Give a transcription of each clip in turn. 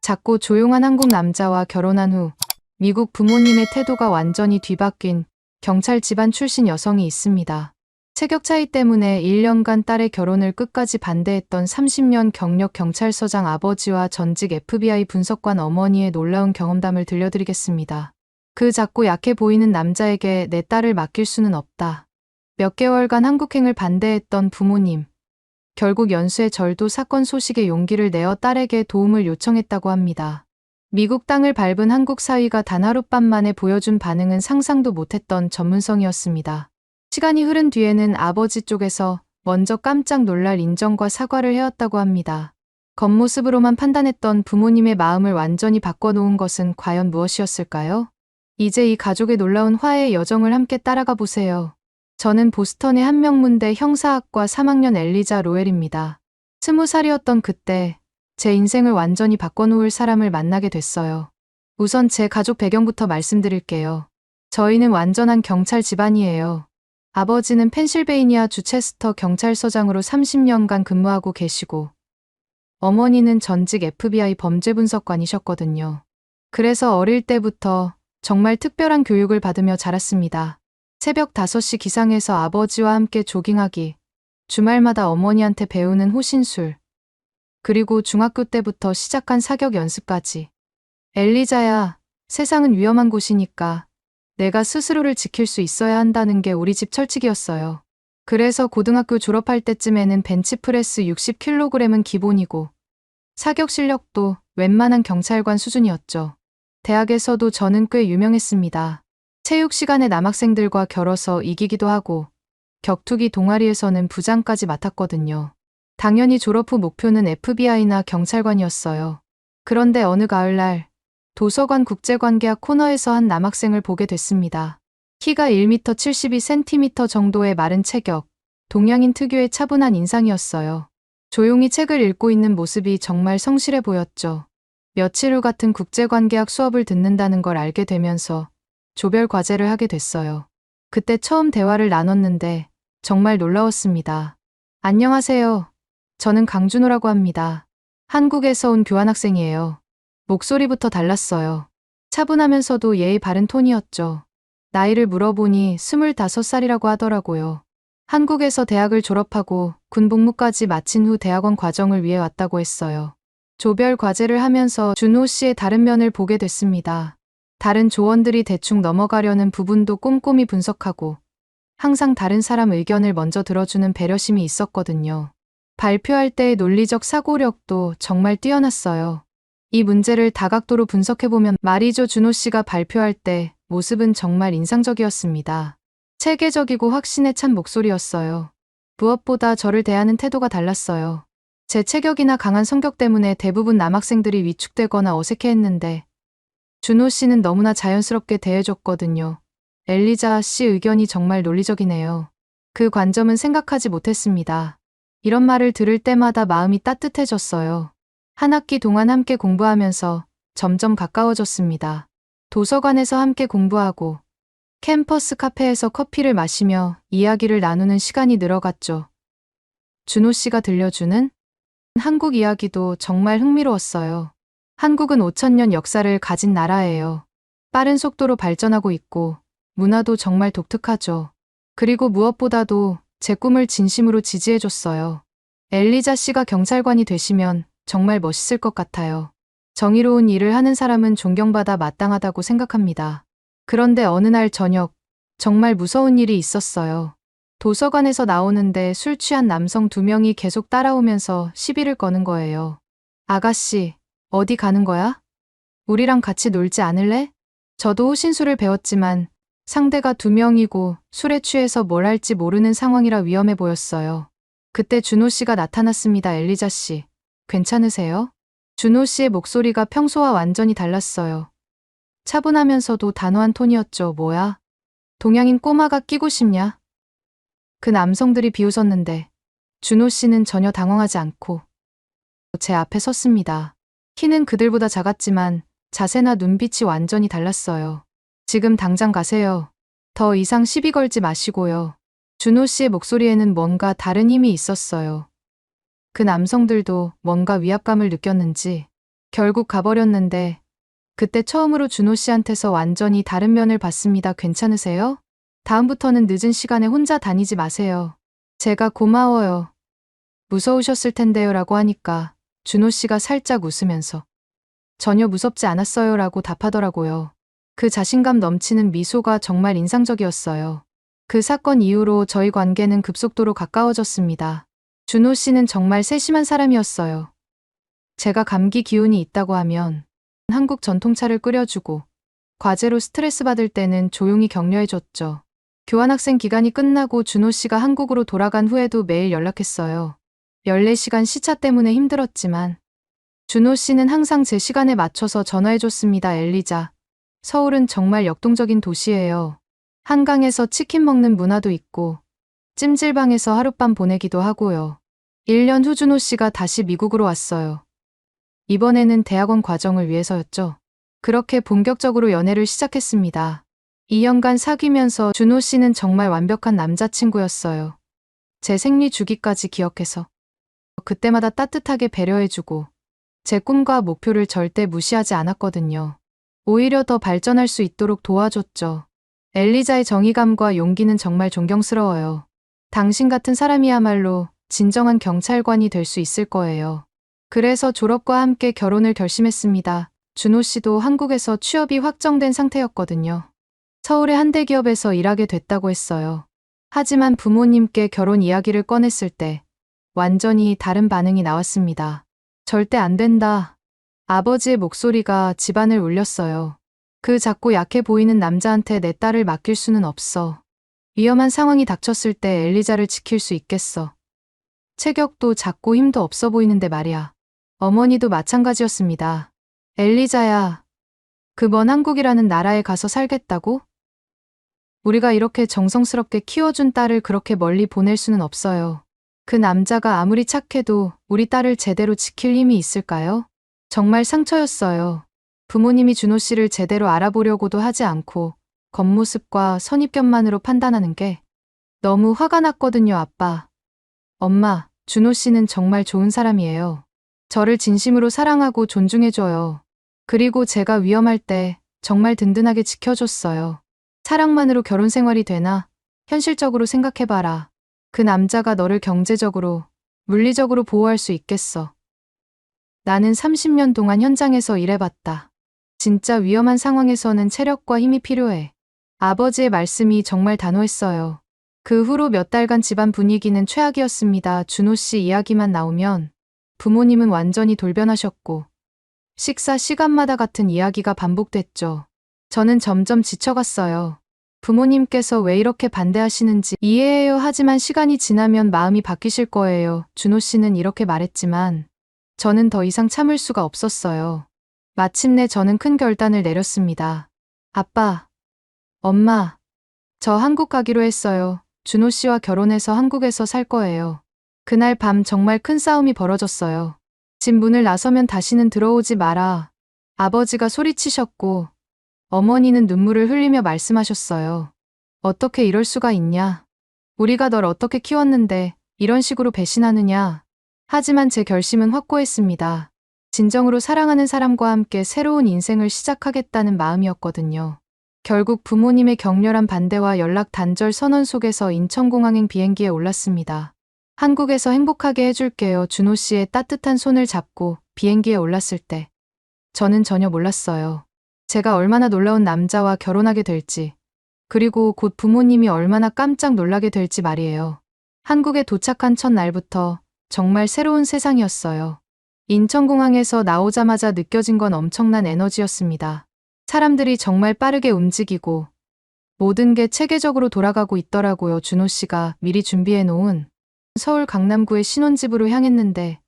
작고 조용한 한국 남자와 결혼한 후 미국 부모님의 태도가 완전히 뒤바뀐 경찰 집안 출신 여성이 있습니다. 체격 차이 때문에 1년간 딸의 결혼을 끝까지 반대했던 30년 경력 경찰서장 아버지와 전직 FBI 분석관 어머니의 놀라운 경험담을 들려드리겠습니다. 그 작고 약해 보이는 남자에게 내 딸을 맡길 수는 없다. 몇 개월간 한국행을 반대했던 부모님. 결국 연수의 절도 사건 소식에 용기를 내어 딸에게 도움을 요청했다고 합니다. 미국 땅을 밟은 한국 사위가 단 하룻밤 만에 보여준 반응은 상상도 못했던 전문성이었습니다. 시간이 흐른 뒤에는 아버지 쪽에서 먼저 깜짝 놀랄 인정과 사과를 해왔다고 합니다. 겉모습으로만 판단했던 부모님의 마음을 완전히 바꿔놓은 것은 과연 무엇이었을까요? 이제 이 가족의 놀라운 화해의 여정을 함께 따라가 보세요. 저는 보스턴의 한명문대 형사학과 3학년 엘리자 로엘입니다. 20살이었던 그때 제 인생을 완전히 바꿔놓을 사람을 만나게 됐어요. 우선 제 가족 배경부터 말씀드릴게요. 저희는 완전한 경찰 집안이에요. 아버지는 펜실베이니아 주 체스터 경찰서장으로 30년간 근무하고 계시고 어머니는 전직 FBI 범죄분석관이셨거든요. 그래서 어릴 때부터 정말 특별한 교육을 받으며 자랐습니다. 새벽 5시 기상해서 아버지와 함께 조깅하기, 주말마다 어머니한테 배우는 호신술, 그리고 중학교 때부터 시작한 사격 연습까지. 엘리자야, 세상은 위험한 곳이니까 내가 스스로를 지킬 수 있어야 한다는 게 우리 집 철칙이었어요. 그래서 고등학교 졸업할 때쯤에는 벤치프레스 60kg은 기본이고 사격 실력도 웬만한 경찰관 수준이었죠. 대학에서도 저는 꽤 유명했습니다. 체육 시간에 남학생들과 겨뤄서 이기기도 하고 격투기 동아리에서는 부장까지 맡았거든요. 당연히 졸업 후 목표는 FBI나 경찰관이었어요. 그런데 어느 가을날 도서관 국제관계학 코너에서 한 남학생을 보게 됐습니다. 키가 1m 72cm 정도의 마른 체격, 동양인 특유의 차분한 인상이었어요. 조용히 책을 읽고 있는 모습이 정말 성실해 보였죠. 며칠 후 같은 국제관계학 수업을 듣는다는 걸 알게 되면서 조별 과제를 하게 됐어요. 그때 처음 대화를 나눴는데 정말 놀라웠습니다. 안녕하세요. 저는 강준호라고 합니다. 한국에서 온 교환학생이에요. 목소리부터 달랐어요. 차분하면서도 예의 바른 톤이었죠. 나이를 물어보니 25살이라고 하더라고요. 한국에서 대학을 졸업하고 군 복무까지 마친 후 대학원 과정을 위해 왔다고 했어요. 조별 과제를 하면서 준호 씨의 다른 면을 보게 됐습니다. 다른 조원들이 대충 넘어가려는 부분도 꼼꼼히 분석하고 항상 다른 사람 의견을 먼저 들어주는 배려심이 있었거든요. 발표할 때의 논리적 사고력도 정말 뛰어났어요. 이 문제를 다각도로 분석해보면 말이죠. 준호 씨가 발표할 때 모습은 정말 인상적이었습니다. 체계적이고 확신에 찬 목소리였어요. 무엇보다 저를 대하는 태도가 달랐어요. 제 체격이나 강한 성격 때문에 대부분 남학생들이 위축되거나 어색해했는데 준호 씨는 너무나 자연스럽게 대해줬거든요. 엘리자 씨 의견이 정말 논리적이네요. 그 관점은 생각하지 못했습니다. 이런 말을 들을 때마다 마음이 따뜻해졌어요. 한 학기 동안 함께 공부하면서 점점 가까워졌습니다. 도서관에서 함께 공부하고 캠퍼스 카페에서 커피를 마시며 이야기를 나누는 시간이 늘어갔죠. 준호 씨가 들려주는 한국 이야기도 정말 흥미로웠어요. 한국은 5,000년 역사를 가진 나라예요. 빠른 속도로 발전하고 있고 문화도 정말 독특하죠. 그리고 무엇보다도 제 꿈을 진심으로 지지해줬어요. 엘리자 씨가 경찰관이 되시면 정말 멋있을 것 같아요. 정의로운 일을 하는 사람은 존경받아 마땅하다고 생각합니다. 그런데 어느 날 저녁 정말 무서운 일이 있었어요. 도서관에서 나오는데 술 취한 남성 2명이 계속 따라오면서 시비를 거는 거예요. 아가씨, 어디 가는 거야? 우리랑 같이 놀지 않을래? 저도 호신술을 배웠지만 상대가 2명이고 술에 취해서 뭘 할지 모르는 상황이라 위험해 보였어요. 그때 준호 씨가 나타났습니다. 엘리자 씨, 괜찮으세요? 준호 씨의 목소리가 평소와 완전히 달랐어요. 차분하면서도 단호한 톤이었죠. 뭐야? 동양인 꼬마가 끼고 싶냐? 그 남성들이 비웃었는데 준호 씨는 전혀 당황하지 않고 제 앞에 섰습니다. 키는 그들보다 작았지만 자세나 눈빛이 완전히 달랐어요. 지금 당장 가세요. 더 이상 시비 걸지 마시고요. 준호 씨의 목소리에는 뭔가 다른 힘이 있었어요. 그 남성들도 뭔가 위압감을 느꼈는지 결국 가버렸는데 그때 처음으로 준호 씨한테서 완전히 다른 면을 봤습니다. 괜찮으세요? 다음부터는 늦은 시간에 혼자 다니지 마세요. 제가 고마워요. 무서우셨을 텐데요 라고 하니까 준호 씨가 살짝 웃으면서 전혀 무섭지 않았어요 라고 답하더라고요. 그 자신감 넘치는 미소가 정말 인상적이었어요. 그 사건 이후로 저희 관계는 급속도로 가까워졌습니다. 준호 씨는 정말 세심한 사람이었어요. 제가 감기 기운이 있다고 하면 한국 전통차를 끓여주고 과제로 스트레스 받을 때는 조용히 격려해줬죠. 교환학생 기간이 끝나고 준호 씨가 한국으로 돌아간 후에도 매일 연락했어요. 14시간 시차 때문에 힘들었지만 준호 씨는 항상 제 시간에 맞춰서 전화해줬습니다. 엘리자, 서울은 정말 역동적인 도시예요. 한강에서 치킨 먹는 문화도 있고 찜질방에서 하룻밤 보내기도 하고요. 1년 후 준호 씨가 다시 미국으로 왔어요. 이번에는 대학원 과정을 위해서였죠. 그렇게 본격적으로 연애를 시작했습니다. 2년간 사귀면서 준호 씨는 정말 완벽한 남자친구였어요. 제 생리 주기까지 기억해서 그때마다 따뜻하게 배려해주고 제 꿈과 목표를 절대 무시하지 않았거든요. 오히려 더 발전할 수 있도록 도와줬죠. 엘리자의 정의감과 용기는 정말 존경스러워요. 당신 같은 사람이야말로 진정한 경찰관이 될 수 있을 거예요. 그래서 졸업과 함께 결혼을 결심했습니다. 준호 씨도 한국에서 취업이 확정된 상태였거든요. 서울의 한 대기업에서 일하게 됐다고 했어요. 하지만 부모님께 결혼 이야기를 꺼냈을 때 완전히 다른 반응이 나왔습니다. 절대 안 된다. 아버지의 목소리가 집안을 울렸어요. 그 작고 약해 보이는 남자한테 내 딸을 맡길 수는 없어. 위험한 상황이 닥쳤을 때 엘리자를 지킬 수 있겠어. 체격도 작고 힘도 없어 보이는데 말이야. 어머니도 마찬가지였습니다. 엘리자야, 그 먼 한국이라는 나라에 가서 살겠다고? 우리가 이렇게 정성스럽게 키워준 딸을 그렇게 멀리 보낼 수는 없어요. 그 남자가 아무리 착해도 우리 딸을 제대로 지킬 힘이 있을까요? 정말 상처였어요. 부모님이 준호 씨를 제대로 알아보려고도 하지 않고 겉모습과 선입견만으로 판단하는 게 너무 화가 났거든요, 아빠. 엄마, 준호 씨는 정말 좋은 사람이에요. 저를 진심으로 사랑하고 존중해줘요. 그리고 제가 위험할 때 정말 든든하게 지켜줬어요. 사랑만으로 결혼 생활이 되나? 현실적으로 생각해봐라. 그 남자가 너를 경제적으로, 물리적으로 보호할 수 있겠어. 나는 30년 동안 현장에서 일해봤다. 진짜 위험한 상황에서는 체력과 힘이 필요해. 아버지의 말씀이 정말 단호했어요. 그 후로 몇 달간 집안 분위기는 최악이었습니다. 준호 씨 이야기만 나오면 부모님은 완전히 돌변하셨고 식사 시간마다 같은 이야기가 반복됐죠. 저는 점점 지쳐갔어요. 부모님께서 왜 이렇게 반대하시는지 이해해요. 하지만 시간이 지나면 마음이 바뀌실 거예요. 준호 씨는 이렇게 말했지만 저는 더 이상 참을 수가 없었어요. 마침내 저는 큰 결단을 내렸습니다. 아빠, 엄마, 저 한국 가기로 했어요. 준호 씨와 결혼해서 한국에서 살 거예요. 그날 밤 정말 큰 싸움이 벌어졌어요. 집 문을 나서면 다시는 들어오지 마라. 아버지가 소리치셨고 어머니는 눈물을 흘리며 말씀하셨어요. 어떻게 이럴 수가 있냐. 우리가 널 어떻게 키웠는데 이런 식으로 배신하느냐. 하지만 제 결심은 확고했습니다. 진정으로 사랑하는 사람과 함께 새로운 인생을 시작하겠다는 마음이었거든요. 결국 부모님의 격렬한 반대와 연락 단절 선언 속에서 인천공항행 비행기에 올랐습니다. 한국에서 행복하게 해줄게요. 준호 씨의 따뜻한 손을 잡고 비행기에 올랐을 때 저는 전혀 몰랐어요. 제가 얼마나 놀라운 남자와 결혼하게 될지, 그리고 곧 부모님이 얼마나 깜짝 놀라게 될지 말이에요. 한국에 도착한 첫날부터 정말 새로운 세상이었어요. 인천공항에서 나오자마자 느껴진 건 엄청난 에너지였습니다. 사람들이 정말 빠르게 움직이고 모든 게 체계적으로 돌아가고 있더라고요. 준호 씨가 미리 준비해 놓은 서울 강남구의 신혼집으로 향했는데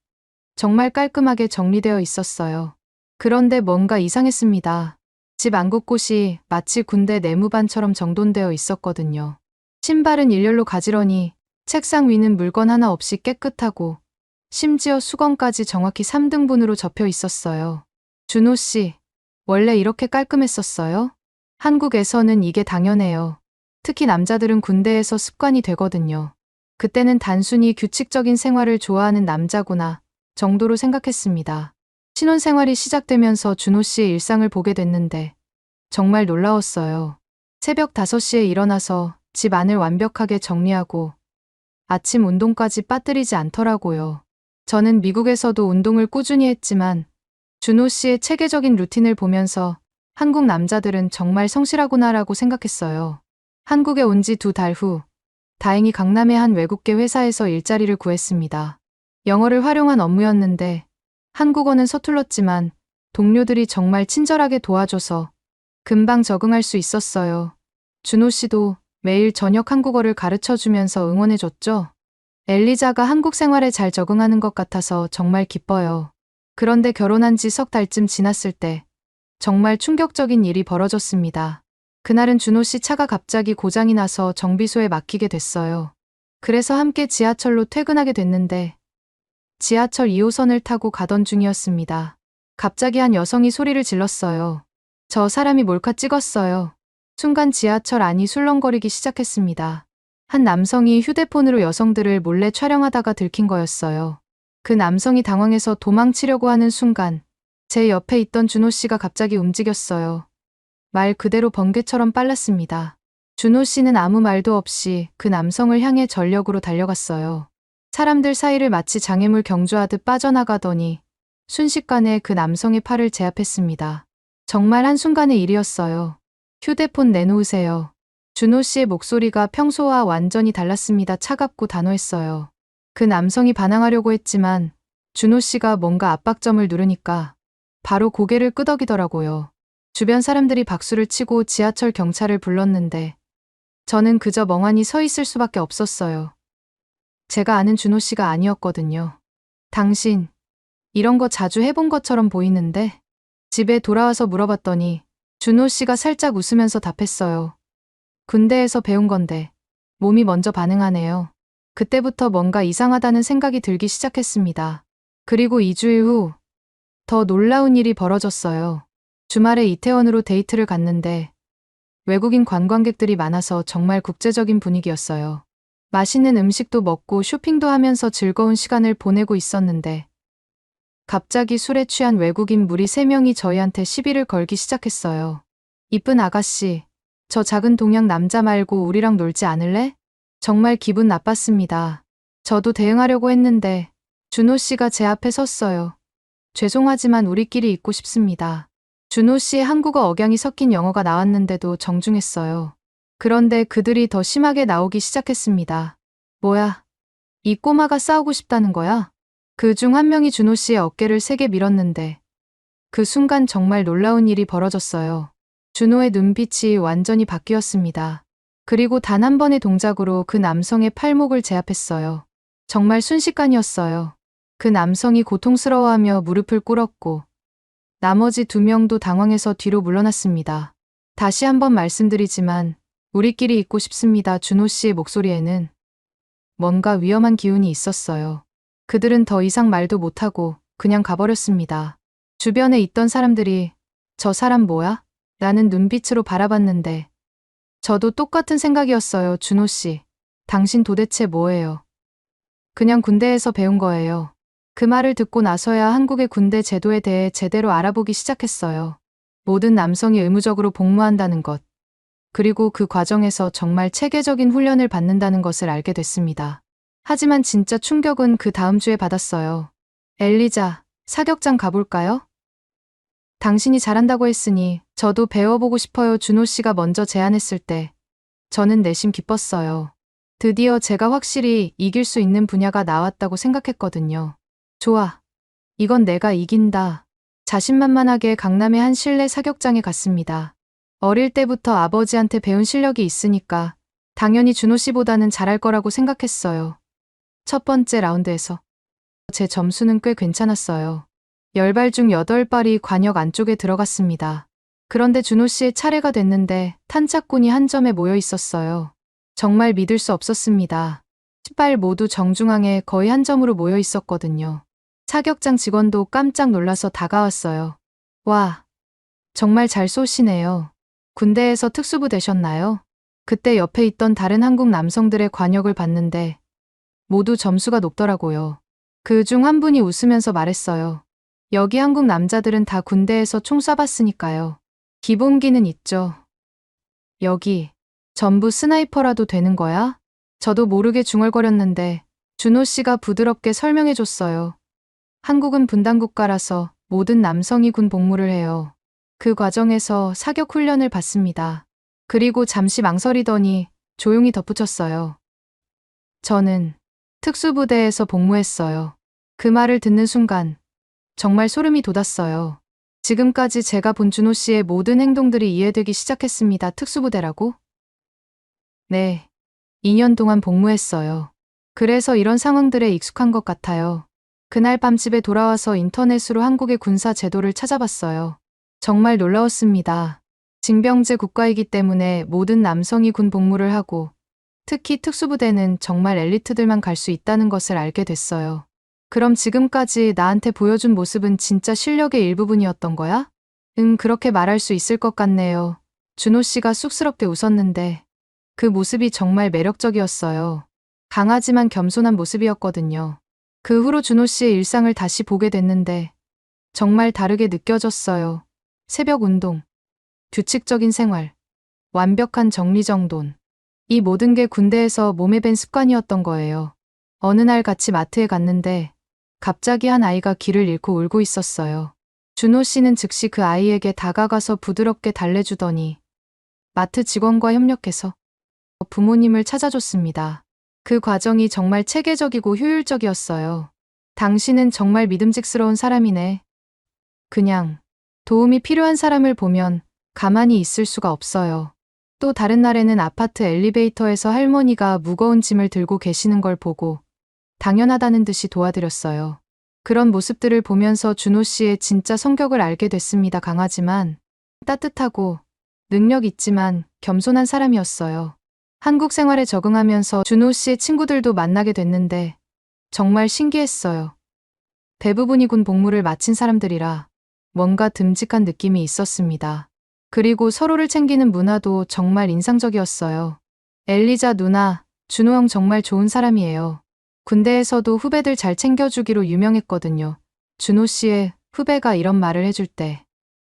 정말 깔끔하게 정리되어 있었어요. 그런데 뭔가 이상했습니다. 집 안 곳곳이 마치 군대 내무반처럼 정돈되어 있었거든요. 신발은 일렬로 가지런히, 책상 위는 물건 하나 없이 깨끗하고 심지어 수건까지 정확히 3등분으로 접혀 있었어요. 준호 씨, 원래 이렇게 깔끔했었어요? 한국에서는 이게 당연해요. 특히 남자들은 군대에서 습관이 되거든요. 그때는 단순히 규칙적인 생활을 좋아하는 남자구나 정도로 생각했습니다. 신혼생활이 시작되면서 준호 씨의 일상을 보게 됐는데 정말 놀라웠어요. 새벽 5시에 일어나서 집 안을 완벽하게 정리하고 아침 운동까지 빠뜨리지 않더라고요. 저는 미국에서도 운동을 꾸준히 했지만 준호 씨의 체계적인 루틴을 보면서 한국 남자들은 정말 성실하구나라고 생각했어요. 한국에 온 지 2달 후 다행히 강남의 한 외국계 회사에서 일자리를 구했습니다. 영어를 활용한 업무였는데 한국어는 서툴렀지만 동료들이 정말 친절하게 도와줘서 금방 적응할 수 있었어요. 준호 씨도 매일 저녁 한국어를 가르쳐주면서 응원해줬죠. 엘리자가 한국 생활에 잘 적응하는 것 같아서 정말 기뻐요. 그런데 결혼한 지 석 달쯤 지났을 때 정말 충격적인 일이 벌어졌습니다. 그날은 준호 씨 차가 갑자기 고장이 나서 정비소에 맡기게 됐어요. 그래서 함께 지하철로 퇴근하게 됐는데 지하철 2호선을 타고 가던 중이었습니다. 갑자기 한 여성이 소리를 질렀어요. 저 사람이 몰카 찍었어요. 순간 지하철 안이 술렁거리기 시작했습니다. 한 남성이 휴대폰으로 여성들을 몰래 촬영하다가 들킨 거였어요. 그 남성이 당황해서 도망치려고 하는 순간 제 옆에 있던 준호 씨가 갑자기 움직였어요. 말 그대로 번개처럼 빨랐습니다. 준호 씨는 아무 말도 없이 그 남성을 향해 전력으로 달려갔어요. 사람들 사이를 마치 장애물 경주하듯 빠져나가더니 순식간에 그 남성의 팔을 제압했습니다. 정말 한순간의 일이었어요. 휴대폰 내놓으세요. 준호 씨의 목소리가 평소와 완전히 달랐습니다. 차갑고 단호했어요. 그 남성이 반항하려고 했지만 준호 씨가 뭔가 압박점을 누르니까 바로 고개를 끄덕이더라고요. 주변 사람들이 박수를 치고 지하철 경찰을 불렀는데 저는 그저 멍하니 서 있을 수밖에 없었어요. 제가 아는 준호 씨가 아니었거든요. 당신, 이런 거 자주 해본 것처럼 보이는데? 집에 돌아와서 물어봤더니 준호 씨가 살짝 웃으면서 답했어요. 군대에서 배운 건데 몸이 먼저 반응하네요. 그때부터 뭔가 이상하다는 생각이 들기 시작했습니다. 그리고 2주일 후 더 놀라운 일이 벌어졌어요. 주말에 이태원으로 데이트를 갔는데 외국인 관광객들이 많아서 정말 국제적인 분위기였어요. 맛있는 음식도 먹고 쇼핑도 하면서 즐거운 시간을 보내고 있었는데 갑자기 술에 취한 외국인 무리 3명이 저희한테 시비를 걸기 시작했어요. 이쁜 아가씨, 저 작은 동양 남자 말고 우리랑 놀지 않을래? 정말 기분 나빴습니다. 저도 대응하려고 했는데 준호 씨가 제 앞에 섰어요. 죄송하지만 우리끼리 있고 싶습니다. 준호 씨의 한국어 억양이 섞인 영어가 나왔는데도 정중했어요. 그런데 그들이 더 심하게 나오기 시작했습니다. 뭐야? 이 꼬마가 싸우고 싶다는 거야? 그 중 한 명이 준호 씨의 어깨를 세게 밀었는데 그 순간 정말 놀라운 일이 벌어졌어요. 준호의 눈빛이 완전히 바뀌었습니다. 그리고 단 한 번의 동작으로 그 남성의 팔목을 제압했어요. 정말 순식간이었어요. 그 남성이 고통스러워하며 무릎을 꿇었고 나머지 2명도 당황해서 뒤로 물러났습니다. 다시 한번 말씀드리지만 우리끼리 있고 싶습니다. 준호 씨의 목소리에는 뭔가 위험한 기운이 있었어요. 그들은 더 이상 말도 못하고 그냥 가버렸습니다. 주변에 있던 사람들이 저 사람 뭐야? 라는 눈빛으로 바라봤는데 저도 똑같은 생각이었어요. 준호 씨, 당신 도대체 뭐예요? 그냥 군대에서 배운 거예요. 그 말을 듣고 나서야 한국의 군대 제도에 대해 제대로 알아보기 시작했어요. 모든 남성이 의무적으로 복무한다는 것, 그리고 그 과정에서 정말 체계적인 훈련을 받는다는 것을 알게 됐습니다. 하지만 진짜 충격은 그 다음 주에 받았어요. 엘리자, 사격장 가볼까요? 당신이 잘한다고 했으니 저도 배워보고 싶어요. 준호 씨가 먼저 제안했을 때 저는 내심 기뻤어요. 드디어 제가 확실히 이길 수 있는 분야가 나왔다고 생각했거든요. 좋아. 이건 내가 이긴다. 자신만만하게 강남의 한 실내 사격장에 갔습니다. 어릴 때부터 아버지한테 배운 실력이 있으니까 당연히 준호 씨보다는 잘할 거라고 생각했어요. 첫 번째 라운드에서 제 점수는 꽤 괜찮았어요. 10발 중 8발이 관역 안쪽에 들어갔습니다. 그런데 준호 씨의 차례가 됐는데 탄착군이 한 점에 모여 있었어요. 정말 믿을 수 없었습니다. 10발 모두 정중앙에 거의 한 점으로 모여 있었거든요. 사격장 직원도 깜짝 놀라서 다가왔어요. 와, 정말 잘 쏘시네요. 군대에서 특수부 되셨나요? 그때 옆에 있던 다른 한국 남성들의 관역을 봤는데 모두 점수가 높더라고요. 그 중 한 분이 웃으면서 말했어요. 여기 한국 남자들은 다 군대에서 총 쏴봤으니까요. 기본기는 있죠. 여기 전부 스나이퍼라도 되는 거야? 저도 모르게 중얼거렸는데 준호 씨가 부드럽게 설명해 줬어요. 한국은 분단국가라서 모든 남성이 군 복무를 해요. 그 과정에서 사격 훈련을 받습니다. 그리고 잠시 망설이더니 조용히 덧붙였어요. 저는 특수부대에서 복무했어요. 그 말을 듣는 순간 정말 소름이 돋았어요. 지금까지 제가 본 준호 씨의 모든 행동들이 이해되기 시작했습니다. 특수부대라고? 네. 2년 동안 복무했어요. 그래서 이런 상황들에 익숙한 것 같아요. 그날 밤 집에 돌아와서 인터넷으로 한국의 군사 제도를 찾아봤어요. 정말 놀라웠습니다. 징병제 국가이기 때문에 모든 남성이 군 복무를 하고 특히 특수부대는 정말 엘리트들만 갈 수 있다는 것을 알게 됐어요. 그럼 지금까지 나한테 보여준 모습은 진짜 실력의 일부분이었던 거야? 그렇게 말할 수 있을 것 같네요. 준호 씨가 쑥스럽게 웃었는데 그 모습이 정말 매력적이었어요. 강하지만 겸손한 모습이었거든요. 그 후로 준호 씨의 일상을 다시 보게 됐는데 정말 다르게 느껴졌어요. 새벽 운동, 규칙적인 생활, 완벽한 정리정돈. 이 모든 게 군대에서 몸에 밴 습관이었던 거예요. 어느 날 같이 마트에 갔는데 갑자기 한 아이가 길을 잃고 울고 있었어요. 준호 씨는 즉시 그 아이에게 다가가서 부드럽게 달래주더니 마트 직원과 협력해서 부모님을 찾아줬습니다. 그 과정이 정말 체계적이고 효율적이었어요. 당신은 정말 믿음직스러운 사람이네. 그냥 도움이 필요한 사람을 보면 가만히 있을 수가 없어요. 또 다른 날에는 아파트 엘리베이터에서 할머니가 무거운 짐을 들고 계시는 걸 보고 당연하다는 듯이 도와드렸어요. 그런 모습들을 보면서 준호 씨의 진짜 성격을 알게 됐습니다. 강하지만 따뜻하고 능력 있지만 겸손한 사람이었어요. 한국 생활에 적응하면서 준호 씨의 친구들도 만나게 됐는데 정말 신기했어요. 대부분이 군 복무를 마친 사람들이라 뭔가 듬직한 느낌이 있었습니다. 그리고 서로를 챙기는 문화도 정말 인상적이었어요. 엘리자 누나, 준호 형 정말 좋은 사람이에요. 군대에서도 후배들 잘 챙겨주기로 유명했거든요. 준호 씨의 후배가 이런 말을 해줄 때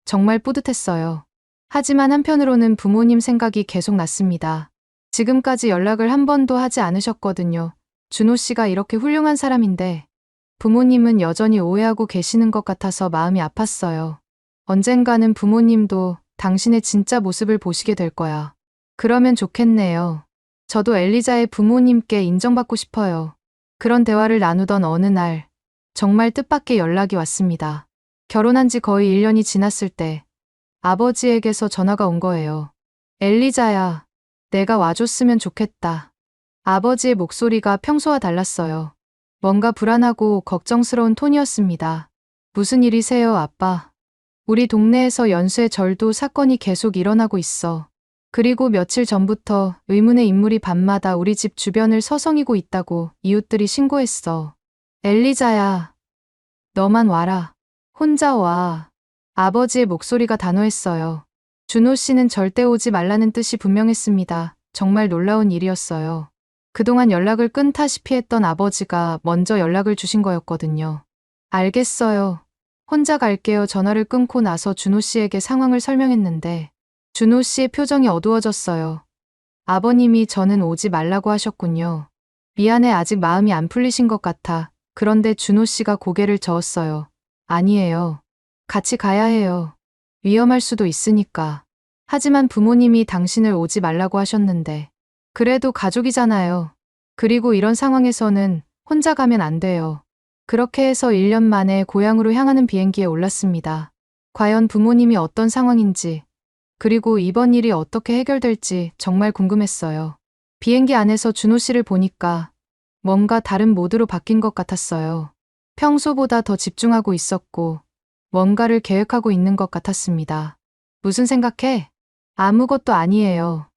정말 뿌듯했어요. 하지만 한편으로는 부모님 생각이 계속 났습니다. 지금까지 연락을 한 번도 하지 않으셨거든요. 준호 씨가 이렇게 훌륭한 사람인데 부모님은 여전히 오해하고 계시는 것 같아서 마음이 아팠어요. 언젠가는 부모님도 당신의 진짜 모습을 보시게 될 거야. 그러면 좋겠네요. 저도 엘리자의 부모님께 인정받고 싶어요. 그런 대화를 나누던 어느 날 정말 뜻밖의 연락이 왔습니다. 결혼한 지 거의 1년이 지났을 때 아버지에게서 전화가 온 거예요. 엘리자야, 내가 와줬으면 좋겠다. 아버지의 목소리가 평소와 달랐어요. 뭔가 불안하고 걱정스러운 톤이었습니다. 무슨 일이세요, 아빠? 우리 동네에서 연쇄 절도 사건이 계속 일어나고 있어. 그리고 며칠 전부터 의문의 인물이 밤마다 우리 집 주변을 서성이고 있다고 이웃들이 신고했어. 엘리자야, 너만 와라. 혼자 와. 아버지의 목소리가 단호했어요. 준호 씨는 절대 오지 말라는 뜻이 분명했습니다. 정말 놀라운 일이었어요. 그동안 연락을 끊다시피 했던 아버지가 먼저 연락을 주신 거였거든요. 알겠어요. 혼자 갈게요. 전화를 끊고 나서 준호 씨에게 상황을 설명했는데 준호 씨의 표정이 어두워졌어요. 아버님이 저는 오지 말라고 하셨군요. 미안해, 아직 마음이 안 풀리신 것 같아. 그런데 준호 씨가 고개를 저었어요. 아니에요. 같이 가야 해요. 위험할 수도 있으니까. 하지만 부모님이 당신을 오지 말라고 하셨는데. 그래도 가족이잖아요. 그리고 이런 상황에서는 혼자 가면 안 돼요. 그렇게 해서 1년 만에 고향으로 향하는 비행기에 올랐습니다. 과연 부모님이 어떤 상황인지, 그리고 이번 일이 어떻게 해결될지 정말 궁금했어요. 비행기 안에서 준호 씨를 보니까 뭔가 다른 모드로 바뀐 것 같았어요. 평소보다 더 집중하고 있었고 뭔가를 계획하고 있는 것 같았습니다. 무슨 생각해? 아무것도 아니에요.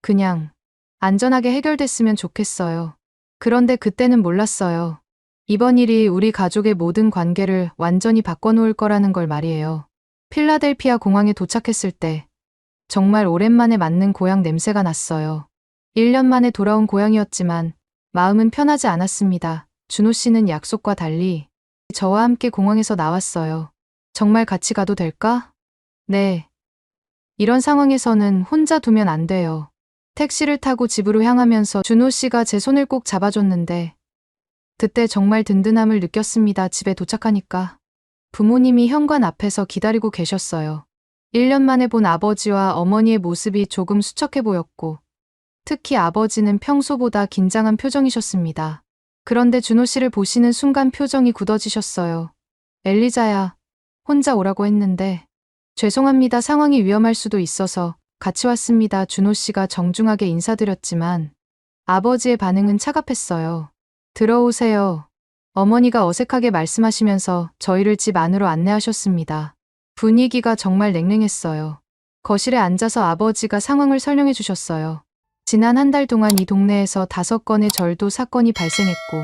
그냥 안전하게 해결됐으면 좋겠어요. 그런데 그때는 몰랐어요. 이번 일이 우리 가족의 모든 관계를 완전히 바꿔놓을 거라는 걸 말이에요. 필라델피아 공항에 도착했을 때 정말 오랜만에 맡는 고향 냄새가 났어요. 1년 만에 돌아온 고향이었지만 마음은 편하지 않았습니다. 준호 씨는 약속과 달리 저와 함께 공항에서 나왔어요. 정말 같이 가도 될까? 네. 이런 상황에서는 혼자 두면 안 돼요. 택시를 타고 집으로 향하면서 준호 씨가 제 손을 꼭 잡아줬는데 그때 정말 든든함을 느꼈습니다. 집에 도착하니까 부모님이 현관 앞에서 기다리고 계셨어요. 1년 만에 본 아버지와 어머니의 모습이 조금 수척해 보였고 특히 아버지는 평소보다 긴장한 표정이셨습니다. 그런데 준호 씨를 보시는 순간 표정이 굳어지셨어요. 엘리자야, 혼자 오라고 했는데 죄송합니다. 상황이 위험할 수도 있어서 같이 왔습니다. 준호 씨가 정중하게 인사드렸지만 아버지의 반응은 차갑했어요. 들어오세요. 어머니가 어색하게 말씀하시면서 저희를 집 안으로 안내하셨습니다. 분위기가 정말 냉랭했어요. 거실에 앉아서 아버지가 상황을 설명해 주셨어요. 지난 한 달 동안 이 동네에서 5건의 절도 사건이 발생했고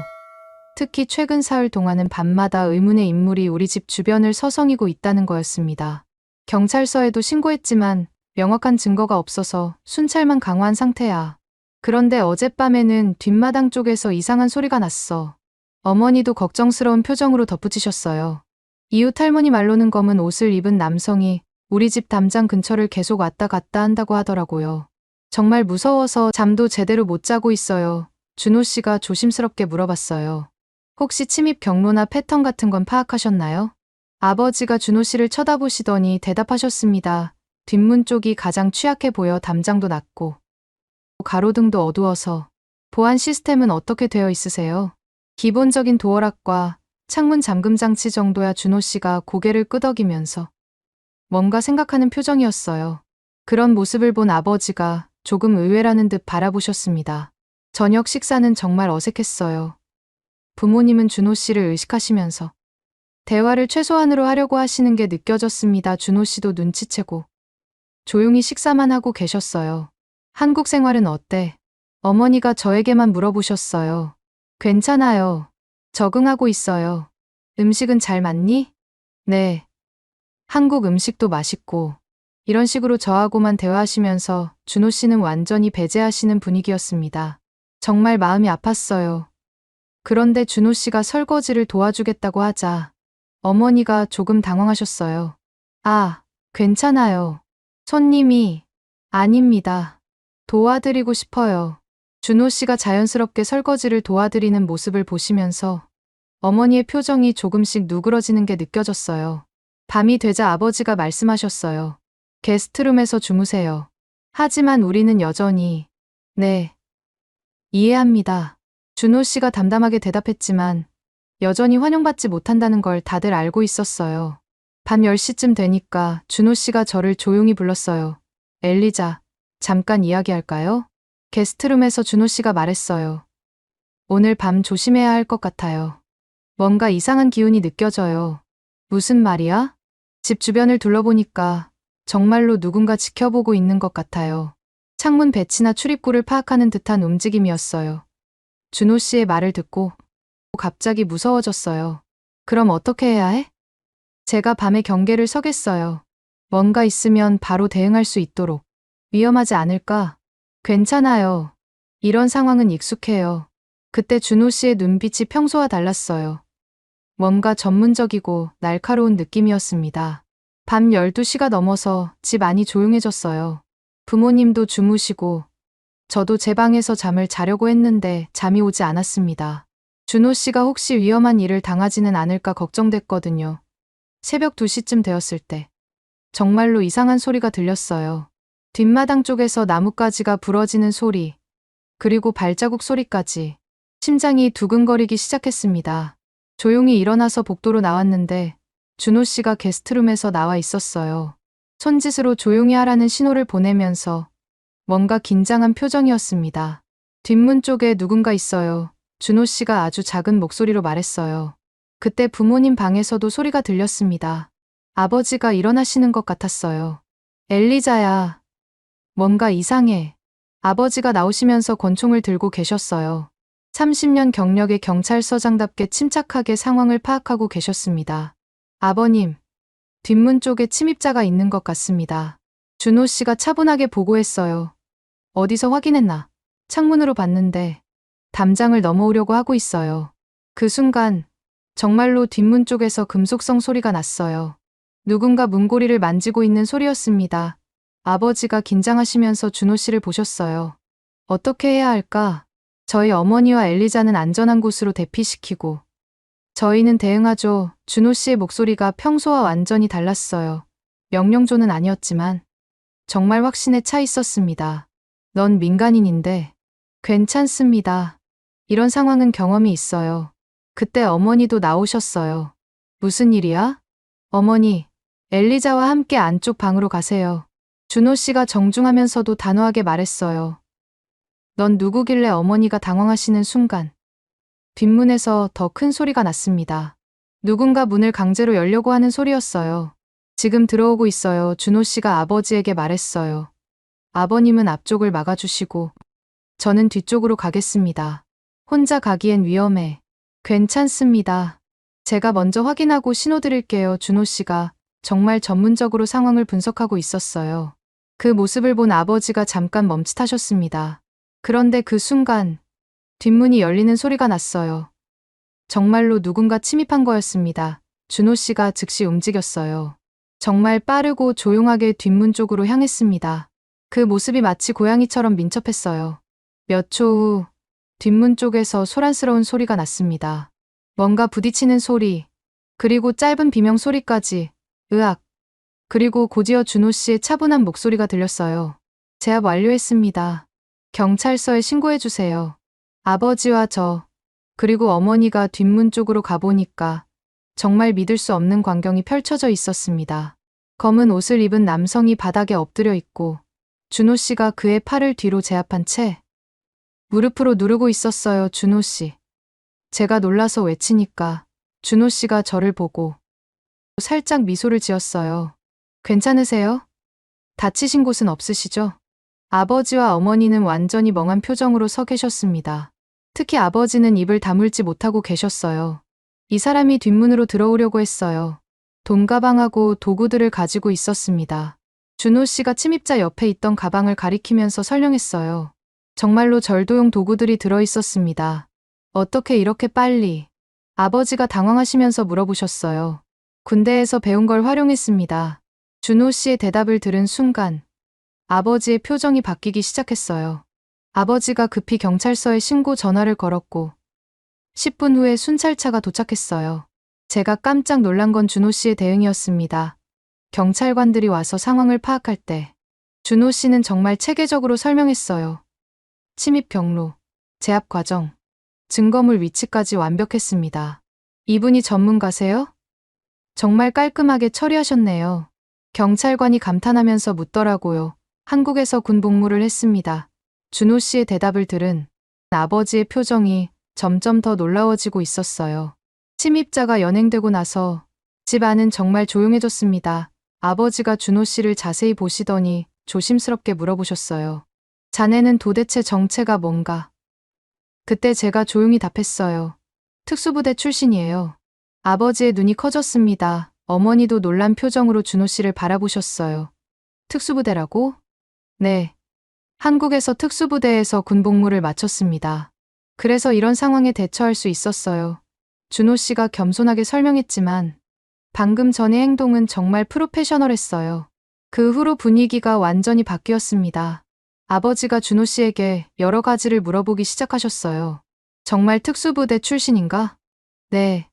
특히 최근 사흘 동안은 밤마다 의문의 인물이 우리 집 주변을 서성이고 있다는 거였습니다. 경찰서에도 신고했지만 명확한 증거가 없어서 순찰만 강화한 상태야. 그런데 어젯밤에는 뒷마당 쪽에서 이상한 소리가 났어. 어머니도 걱정스러운 표정으로 덧붙이셨어요. 이웃 할머니 말로는 검은 옷을 입은 남성이 우리 집 담장 근처를 계속 왔다 갔다 한다고 하더라고요. 정말 무서워서 잠도 제대로 못 자고 있어요. 준호 씨가 조심스럽게 물어봤어요. 혹시 침입 경로나 패턴 같은 건 파악하셨나요? 아버지가 준호 씨를 쳐다보시더니 대답하셨습니다. 뒷문 쪽이 가장 취약해 보여 담장도 낮고 가로등도 어두워서 보안 시스템은 어떻게 되어 있으세요? 기본적인 도어락과 창문 잠금 장치 정도야. 준호 씨가 고개를 끄덕이면서 뭔가 생각하는 표정이었어요. 그런 모습을 본 아버지가 조금 의외라는 듯 바라보셨습니다. 저녁 식사는 정말 어색했어요. 부모님은 준호 씨를 의식하시면서 대화를 최소한으로 하려고 하시는 게 느껴졌습니다. 준호 씨도 눈치채고 조용히 식사만 하고 계셨어요. 한국 생활은 어때? 어머니가 저에게만 물어보셨어요. 괜찮아요. 적응하고 있어요. 음식은 잘 맞니? 네. 한국 음식도 맛있고. 이런 식으로 저하고만 대화하시면서 준호 씨는 완전히 배제하시는 분위기였습니다. 정말 마음이 아팠어요. 그런데 준호 씨가 설거지를 도와주겠다고 하자 어머니가 조금 당황하셨어요. 아, 괜찮아요. 손님이 아닙니다. 도와드리고 싶어요. 준호 씨가 자연스럽게 설거지를 도와드리는 모습을 보시면서 어머니의 표정이 조금씩 누그러지는 게 느껴졌어요. 밤이 되자 아버지가 말씀하셨어요. 게스트룸에서 주무세요. 하지만 우리는 여전히 네, 이해합니다. 준호 씨가 담담하게 대답했지만 여전히 환영받지 못한다는 걸 다들 알고 있었어요. 밤 10시쯤 되니까 준호 씨가 저를 조용히 불렀어요. 엘리자, 잠깐 이야기할까요? 게스트룸에서 준호 씨가 말했어요. 오늘 밤 조심해야 할 것 같아요. 뭔가 이상한 기운이 느껴져요. 무슨 말이야? 집 주변을 둘러보니까 정말로 누군가 지켜보고 있는 것 같아요. 창문 배치나 출입구를 파악하는 듯한 움직임이었어요. 준호 씨의 말을 듣고 갑자기 무서워졌어요. 그럼 어떻게 해야 해? 제가 밤에 경계를 서겠어요. 뭔가 있으면 바로 대응할 수 있도록. 위험하지 않을까? 괜찮아요. 이런 상황은 익숙해요. 그때 준호 씨의 눈빛이 평소와 달랐어요. 뭔가 전문적이고 날카로운 느낌이었습니다. 밤 12시가 넘어서 집 안이 조용해졌어요. 부모님도 주무시고 저도 제 방에서 잠을 자려고 했는데 잠이 오지 않았습니다. 준호 씨가 혹시 위험한 일을 당하지는 않을까 걱정됐거든요. 새벽 2시쯤 되었을 때 정말로 이상한 소리가 들렸어요. 뒷마당 쪽에서 나뭇가지가 부러지는 소리, 그리고 발자국 소리까지. 심장이 두근거리기 시작했습니다. 조용히 일어나서 복도로 나왔는데 준호 씨가 게스트룸에서 나와 있었어요. 손짓으로 조용히 하라는 신호를 보내면서 뭔가 긴장한 표정이었습니다. 뒷문 쪽에 누군가 있어요. 준호 씨가 아주 작은 목소리로 말했어요. 그때 부모님 방에서도 소리가 들렸습니다. 아버지가 일어나시는 것 같았어요. 엘리자야. 뭔가 이상해. 아버지가 나오시면서 권총을 들고 계셨어요. 30년 경력의 경찰서장답게 침착하게 상황을 파악하고 계셨습니다. 아버님, 뒷문 쪽에 침입자가 있는 것 같습니다. 준호 씨가 차분하게 보고했어요. 어디서 확인했나? 창문으로 봤는데 담장을 넘어오려고 하고 있어요. 그 순간 정말로 뒷문 쪽에서 금속성 소리가 났어요. 누군가 문고리를 만지고 있는 소리였습니다. 아버지가 긴장하시면서 준호 씨를 보셨어요. 어떻게 해야 할까? 저희 어머니와 엘리자는 안전한 곳으로 대피시키고 저희는 대응하죠. 준호 씨의 목소리가 평소와 완전히 달랐어요. 명령조는 아니었지만 정말 확신에 차 있었습니다. 넌 민간인인데 괜찮습니다. 이런 상황은 경험이 있어요. 그때 어머니도 나오셨어요. 무슨 일이야? 어머니, 엘리자와 함께 안쪽 방으로 가세요. 준호 씨가 정중하면서도 단호하게 말했어요. 넌 누구길래? 어머니가 당황하시는 순간 뒷문에서 더 큰 소리가 났습니다. 누군가 문을 강제로 열려고 하는 소리였어요. 지금 들어오고 있어요. 준호 씨가 아버지에게 말했어요. 아버님은 앞쪽을 막아주시고 저는 뒤쪽으로 가겠습니다. 혼자 가기엔 위험해. 괜찮습니다. 제가 먼저 확인하고 신호 드릴게요. 준호 씨가 정말 전문적으로 상황을 분석하고 있었어요. 그 모습을 본 아버지가 잠깐 멈칫하셨습니다. 그런데 그 순간 뒷문이 열리는 소리가 났어요. 정말로 누군가 침입한 거였습니다. 준호 씨가 즉시 움직였어요. 정말 빠르고 조용하게 뒷문 쪽으로 향했습니다. 그 모습이 마치 고양이처럼 민첩했어요. 몇 초 후 뒷문 쪽에서 소란스러운 소리가 났습니다. 뭔가 부딪히는 소리, 그리고 짧은 비명 소리까지, 으악. 그리고 곧이어 준호 씨의 차분한 목소리가 들렸어요. 제압 완료했습니다. 경찰서에 신고해주세요. 아버지와 저, 그리고 어머니가 뒷문 쪽으로 가보니까 정말 믿을 수 없는 광경이 펼쳐져 있었습니다. 검은 옷을 입은 남성이 바닥에 엎드려 있고 준호 씨가 그의 팔을 뒤로 제압한 채 무릎으로 누르고 있었어요. 준호 씨. 제가 놀라서 외치니까 준호 씨가 저를 보고 살짝 미소를 지었어요. 괜찮으세요? 다치신 곳은 없으시죠? 아버지와 어머니는 완전히 멍한 표정으로 서 계셨습니다. 특히 아버지는 입을 다물지 못하고 계셨어요. 이 사람이 뒷문으로 들어오려고 했어요. 돈가방하고 도구들을 가지고 있었습니다. 준호 씨가 침입자 옆에 있던 가방을 가리키면서 설명했어요. 정말로 절도용 도구들이 들어 있었습니다. 어떻게 이렇게 빨리? 아버지가 당황하시면서 물어보셨어요. 군대에서 배운 걸 활용했습니다. 준호 씨의 대답을 들은 순간 아버지의 표정이 바뀌기 시작했어요. 아버지가 급히 경찰서에 신고 전화를 걸었고 10분 후에 순찰차가 도착했어요. 제가 깜짝 놀란 건 준호 씨의 대응이었습니다. 경찰관들이 와서 상황을 파악할 때 준호 씨는 정말 체계적으로 설명했어요. 침입 경로, 제압 과정, 증거물 위치까지 완벽했습니다. 이분이 전문가세요? 정말 깔끔하게 처리하셨네요. 경찰관이 감탄하면서 묻더라고요. 한국에서 군 복무를 했습니다. 준호 씨의 대답을 들은 아버지의 표정이 점점 더 놀라워지고 있었어요. 침입자가 연행되고 나서 집 안은 정말 조용해졌습니다. 아버지가 준호 씨를 자세히 보시더니 조심스럽게 물어보셨어요. 자네는 도대체 정체가 뭔가? 그때 제가 조용히 답했어요. 특수부대 출신이에요. 아버지의 눈이 커졌습니다. 어머니도 놀란 표정으로 준호 씨를 바라보셨어요. 특수부대라고? 네. 한국에서 특수부대에서 군복무를 마쳤습니다. 그래서 이런 상황에 대처할 수 있었어요. 준호 씨가 겸손하게 설명했지만 방금 전의 행동은 정말 프로페셔널했어요. 그 후로 분위기가 완전히 바뀌었습니다. 아버지가 준호 씨에게 여러 가지를 물어보기 시작하셨어요. 정말 특수부대 출신인가? 네.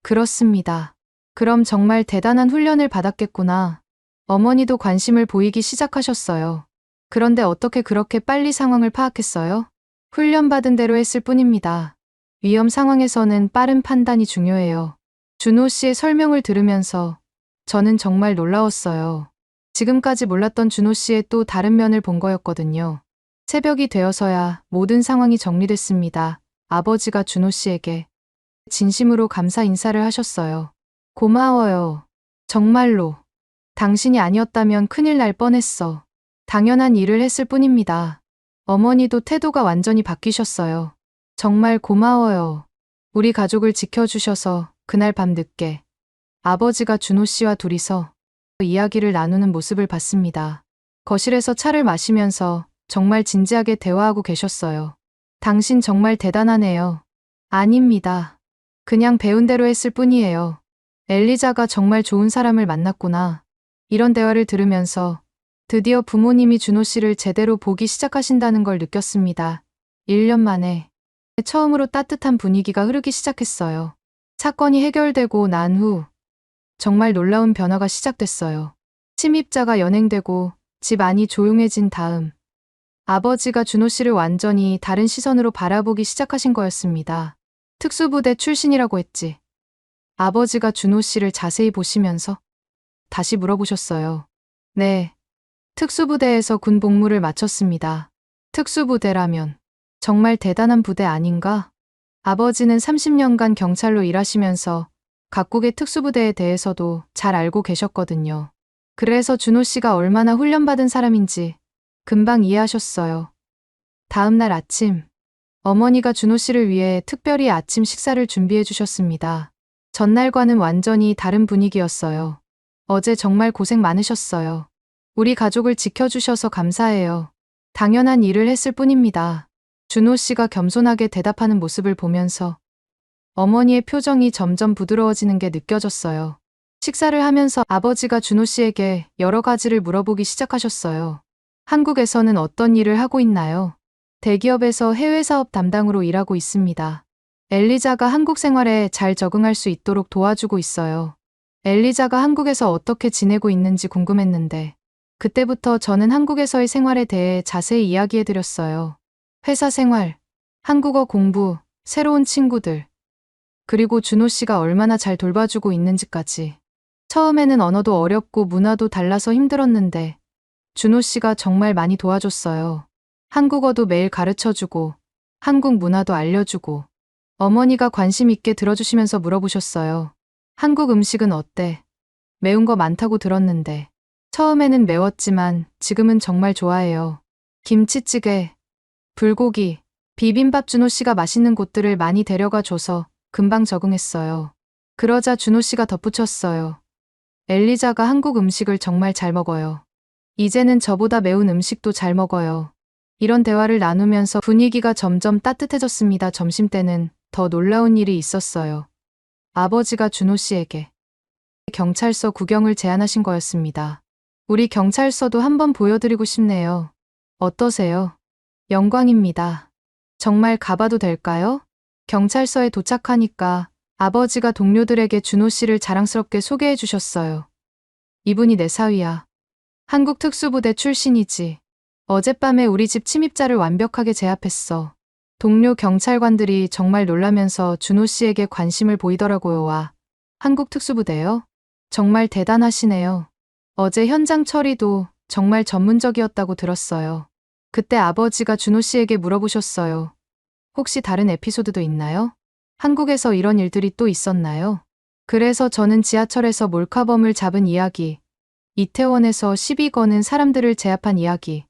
그렇습니다. 그럼 정말 대단한 훈련을 받았겠구나. 어머니도 관심을 보이기 시작하셨어요. 그런데 어떻게 그렇게 빨리 상황을 파악했어요? 훈련받은 대로 했을 뿐입니다. 위험 상황에서는 빠른 판단이 중요해요. 준호 씨의 설명을 들으면서 저는 정말 놀라웠어요. 지금까지 몰랐던 준호 씨의 또 다른 면을 본 거였거든요. 새벽이 되어서야 모든 상황이 정리됐습니다. 아버지가 준호 씨에게 진심으로 감사 인사를 하셨어요. 고마워요. 정말로. 당신이 아니었다면 큰일 날 뻔했어. 당연한 일을 했을 뿐입니다. 어머니도 태도가 완전히 바뀌셨어요. 정말 고마워요. 우리 가족을 지켜주셔서 그날 밤 늦게 아버지가 준호 씨와 둘이서 이야기를 나누는 모습을 봤습니다. 거실에서 차를 마시면서 정말 진지하게 대화하고 계셨어요. 당신 정말 대단하네요. 아닙니다. 그냥 배운 대로 했을 뿐이에요. 엘리자가 정말 좋은 사람을 만났구나. 이런 대화를 들으면서 드디어 부모님이 준호 씨를 제대로 보기 시작하신다는 걸 느꼈습니다. 1년 만에 처음으로 따뜻한 분위기가 흐르기 시작했어요. 사건이 해결되고 난 후 정말 놀라운 변화가 시작됐어요. 침입자가 연행되고 집 안이 조용해진 다음 아버지가 준호 씨를 완전히 다른 시선으로 바라보기 시작하신 거였습니다. 특수부대 출신이라고 했지. 아버지가 준호 씨를 자세히 보시면서 다시 물어보셨어요. 네. 특수부대에서 군 복무를 마쳤습니다. 특수부대라면 정말 대단한 부대 아닌가? 아버지는 30년간 경찰로 일하시면서 각국의 특수부대에 대해서도 잘 알고 계셨거든요. 그래서 준호 씨가 얼마나 훈련받은 사람인지 금방 이해하셨어요. 다음 날 아침, 어머니가 준호 씨를 위해 특별히 아침 식사를 준비해 주셨습니다. 전날과는 완전히 다른 분위기였어요. 어제 정말 고생 많으셨어요. 우리 가족을 지켜주셔서 감사해요. 당연한 일을 했을 뿐입니다. 준호 씨가 겸손하게 대답하는 모습을 보면서 어머니의 표정이 점점 부드러워지는 게 느껴졌어요. 식사를 하면서 아버지가 준호 씨에게 여러 가지를 물어보기 시작하셨어요. 한국에서는 어떤 일을 하고 있나요? 대기업에서 해외 사업 담당으로 일하고 있습니다. 엘리자가 한국 생활에 잘 적응할 수 있도록 도와주고 있어요. 엘리자가 한국에서 어떻게 지내고 있는지 궁금했는데 그때부터 저는 한국에서의 생활에 대해 자세히 이야기해드렸어요. 회사 생활, 한국어 공부, 새로운 친구들, 그리고 준호 씨가 얼마나 잘 돌봐주고 있는지까지. 처음에는 언어도 어렵고 문화도 달라서 힘들었는데 준호 씨가 정말 많이 도와줬어요. 한국어도 매일 가르쳐주고 한국 문화도 알려주고 어머니가 관심 있게 들어주시면서 물어보셨어요. 한국 음식은 어때? 매운 거 많다고 들었는데. 처음에는 매웠지만 지금은 정말 좋아해요. 김치찌개, 불고기, 비빔밥 준호 씨가 맛있는 곳들을 많이 데려가 줘서 금방 적응했어요. 그러자 준호 씨가 덧붙였어요. 엘리자가 한국 음식을 정말 잘 먹어요. 이제는 저보다 매운 음식도 잘 먹어요. 이런 대화를 나누면서 분위기가 점점 따뜻해졌습니다. 점심때는 더 놀라운 일이 있었어요. 아버지가 준호 씨에게 경찰서 구경을 제안하신 거였습니다. 우리 경찰서도 한번 보여드리고 싶네요. 어떠세요? 영광입니다. 정말 가봐도 될까요? 경찰서에 도착하니까 아버지가 동료들에게 준호 씨를 자랑스럽게 소개해 주셨어요. 이분이 내 사위야. 한국 특수부대 출신이지. 어젯밤에 우리 집 침입자를 완벽하게 제압했어. 동료 경찰관들이 정말 놀라면서 준호 씨에게 관심을 보이더라고요. 와, 한국 특수부대요? 정말 대단하시네요. 어제 현장 처리도 정말 전문적이었다고 들었어요. 그때 아버지가 준호 씨에게 물어보셨어요. 혹시 다른 에피소드도 있나요? 한국에서 이런 일들이 또 있었나요? 그래서 저는 지하철에서 몰카범을 잡은 이야기, 이태원에서 시비 거는 사람들을 제압한 이야기,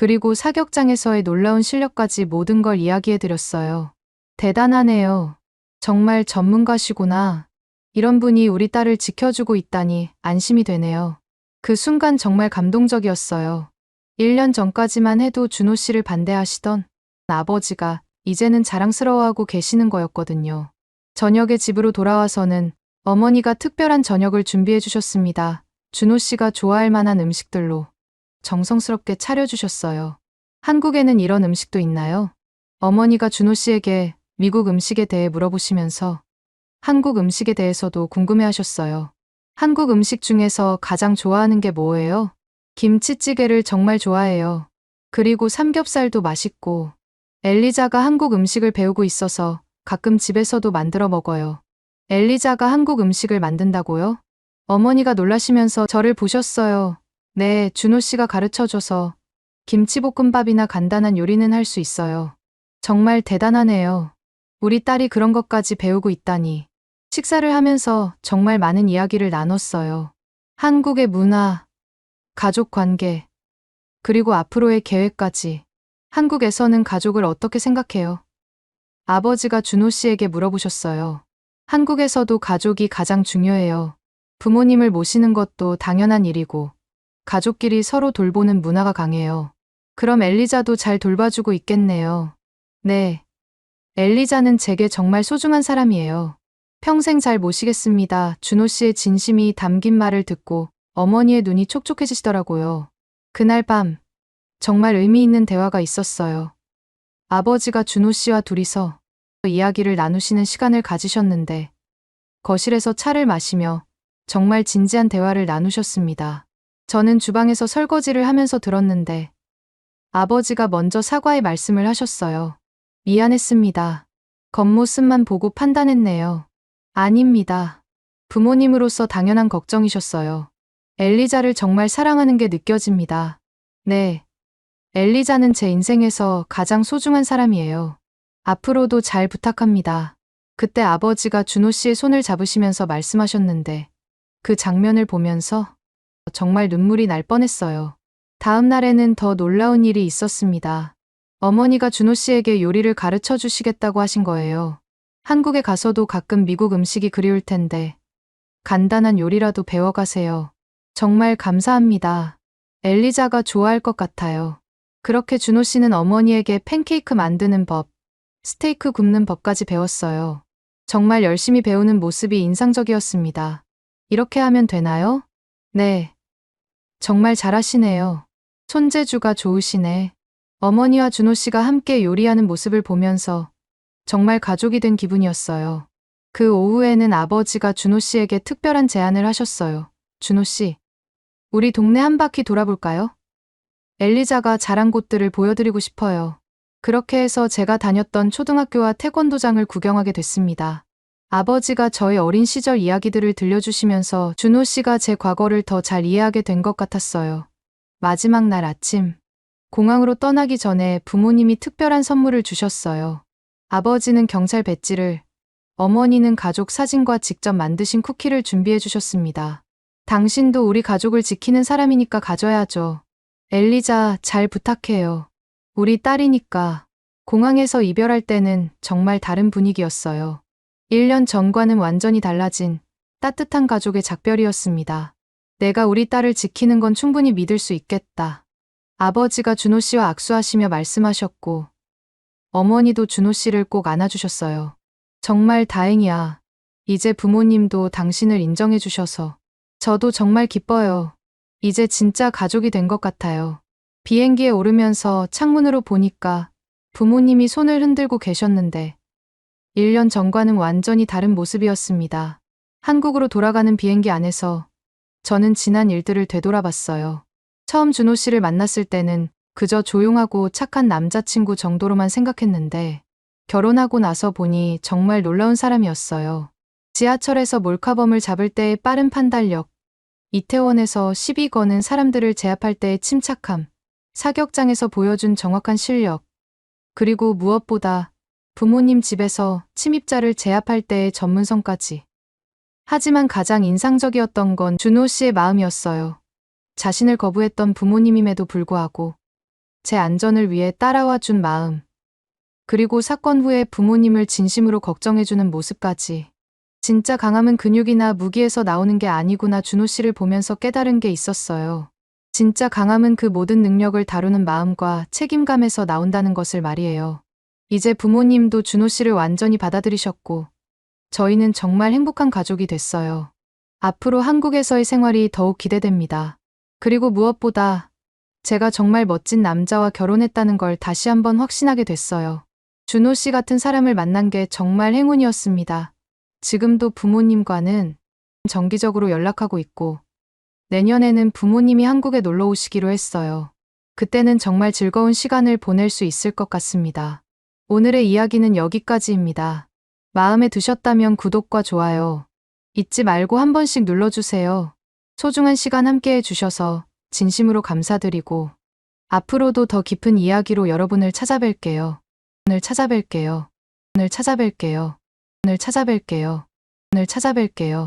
그리고 사격장에서의 놀라운 실력까지 모든 걸 이야기해드렸어요. 대단하네요. 정말 전문가시구나. 이런 분이 우리 딸을 지켜주고 있다니 안심이 되네요. 그 순간 정말 감동적이었어요. 1년 전까지만 해도 준호 씨를 반대하시던 아버지가 이제는 자랑스러워하고 계시는 거였거든요. 저녁에 집으로 돌아와서는 어머니가 특별한 저녁을 준비해 주셨습니다. 준호 씨가 좋아할 만한 음식들로 정성스럽게 차려주셨어요. 한국에는 이런 음식도 있나요? 어머니가 준호 씨에게 미국 음식에 대해 물어보시면서 한국 음식에 대해서도 궁금해하셨어요. 한국 음식 중에서 가장 좋아하는 게 뭐예요? 김치찌개를 정말 좋아해요. 그리고 삼겹살도 맛있고. 엘리자가 한국 음식을 배우고 있어서 가끔 집에서도 만들어 먹어요. 엘리자가 한국 음식을 만든다고요? 어머니가 놀라시면서 저를 보셨어요. 네, 준호 씨가 가르쳐줘서 김치볶음밥이나 간단한 요리는 할 수 있어요. 정말 대단하네요. 우리 딸이 그런 것까지 배우고 있다니. 식사를 하면서 정말 많은 이야기를 나눴어요. 한국의 문화, 가족 관계, 그리고 앞으로의 계획까지. 한국에서는 가족을 어떻게 생각해요? 아버지가 준호 씨에게 물어보셨어요. 한국에서도 가족이 가장 중요해요. 부모님을 모시는 것도 당연한 일이고, 가족끼리 서로 돌보는 문화가 강해요. 그럼 엘리자도 잘 돌봐주고 있겠네요. 네. 엘리자는 제게 정말 소중한 사람이에요. 평생 잘 모시겠습니다. 준호 씨의 진심이 담긴 말을 듣고 어머니의 눈이 촉촉해지시더라고요. 그날 밤 정말 의미 있는 대화가 있었어요. 아버지가 준호 씨와 둘이서 이야기를 나누시는 시간을 가지셨는데 거실에서 차를 마시며 정말 진지한 대화를 나누셨습니다. 저는 주방에서 설거지를 하면서 들었는데 아버지가 먼저 사과의 말씀을 하셨어요. 미안했습니다. 겉모습만 보고 판단했네요. 아닙니다. 부모님으로서 당연한 걱정이셨어요. 엘리자를 정말 사랑하는 게 느껴집니다. 네. 엘리자는 제 인생에서 가장 소중한 사람이에요. 앞으로도 잘 부탁합니다. 그때 아버지가 준호 씨의 손을 잡으시면서 말씀하셨는데 그 장면을 보면서 정말 눈물이 날 뻔했어요. 다음 날에는 더 놀라운 일이 있었습니다. 어머니가 준호 씨에게 요리를 가르쳐 주시겠다고 하신 거예요. 한국에 가서도 가끔 미국 음식이 그리울 텐데 간단한 요리라도 배워가세요. 정말 감사합니다. 엘리자가 좋아할 것 같아요. 그렇게 준호 씨는 어머니에게 팬케이크 만드는 법, 스테이크 굽는 법까지 배웠어요. 정말 열심히 배우는 모습이 인상적이었습니다. 이렇게 하면 되나요? 네. 정말 잘하시네요. 손재주가 좋으시네. 어머니와 준호 씨가 함께 요리하는 모습을 보면서 정말 가족이 된 기분이었어요. 그 오후에는 아버지가 준호 씨에게 특별한 제안을 하셨어요. 준호 씨, 우리 동네 한 바퀴 돌아볼까요? 엘리자가 잘한 곳들을 보여드리고 싶어요. 그렇게 해서 제가 다녔던 초등학교와 태권도장을 구경하게 됐습니다. 아버지가 저의 어린 시절 이야기들을 들려주시면서 준호 씨가 제 과거를 더 잘 이해하게 된 것 같았어요. 마지막 날 아침, 공항으로 떠나기 전에 부모님이 특별한 선물을 주셨어요. 아버지는 경찰 배지를, 어머니는 가족 사진과 직접 만드신 쿠키를 준비해 주셨습니다. 당신도 우리 가족을 지키는 사람이니까 가져야죠. 엘리자, 잘 부탁해요. 우리 딸이니까. 공항에서 이별할 때는 정말 다른 분위기였어요. 1년 전과는 완전히 달라진 따뜻한 가족의 작별이었습니다. 내가 우리 딸을 지키는 건 충분히 믿을 수 있겠다. 아버지가 준호 씨와 악수하시며 말씀하셨고, 어머니도 준호 씨를 꼭 안아주셨어요. 정말 다행이야. 이제 부모님도 당신을 인정해 주셔서. 저도 정말 기뻐요. 이제 진짜 가족이 된 것 같아요. 비행기에 오르면서 창문으로 보니까 부모님이 손을 흔들고 계셨는데 1년 전과는 완전히 다른 모습이었습니다. 한국으로 돌아가는 비행기 안에서 저는 지난 일들을 되돌아봤어요. 처음 준호 씨를 만났을 때는 그저 조용하고 착한 남자친구 정도로만 생각했는데 결혼하고 나서 보니 정말 놀라운 사람이었어요. 지하철에서 몰카범을 잡을 때의 빠른 판단력, 이태원에서 시비 거는 사람들을 제압할 때의 침착함, 사격장에서 보여준 정확한 실력, 그리고 무엇보다 부모님 집에서 침입자를 제압할 때의 전문성까지. 하지만 가장 인상적이었던 건 준호 씨의 마음이었어요. 자신을 거부했던 부모님임에도 불구하고 제 안전을 위해 따라와 준 마음. 그리고 사건 후에 부모님을 진심으로 걱정해주는 모습까지. 진짜 강함은 근육이나 무기에서 나오는 게 아니구나 준호 씨를 보면서 깨달은 게 있었어요. 진짜 강함은 그 모든 능력을 다루는 마음과 책임감에서 나온다는 것을 말이에요. 이제 부모님도 준호 씨를 완전히 받아들이셨고 저희는 정말 행복한 가족이 됐어요. 앞으로 한국에서의 생활이 더욱 기대됩니다. 그리고 무엇보다 제가 정말 멋진 남자와 결혼했다는 걸 다시 한번 확신하게 됐어요. 준호 씨 같은 사람을 만난 게 정말 행운이었습니다. 지금도 부모님과는 정기적으로 연락하고 있고 내년에는 부모님이 한국에 놀러 오시기로 했어요. 그때는 정말 즐거운 시간을 보낼 수 있을 것 같습니다. 오늘의 이야기는 여기까지입니다. 마음에 드셨다면 구독과 좋아요 잊지 말고 한 번씩 눌러주세요. 소중한 시간 함께 해주셔서 진심으로 감사드리고 앞으로도 더 깊은 이야기로 여러분을 찾아뵐게요. 오늘 찾아뵐게요. 오늘 찾아뵐게요. 오늘 찾아뵐게요. 오늘 찾아뵐게요.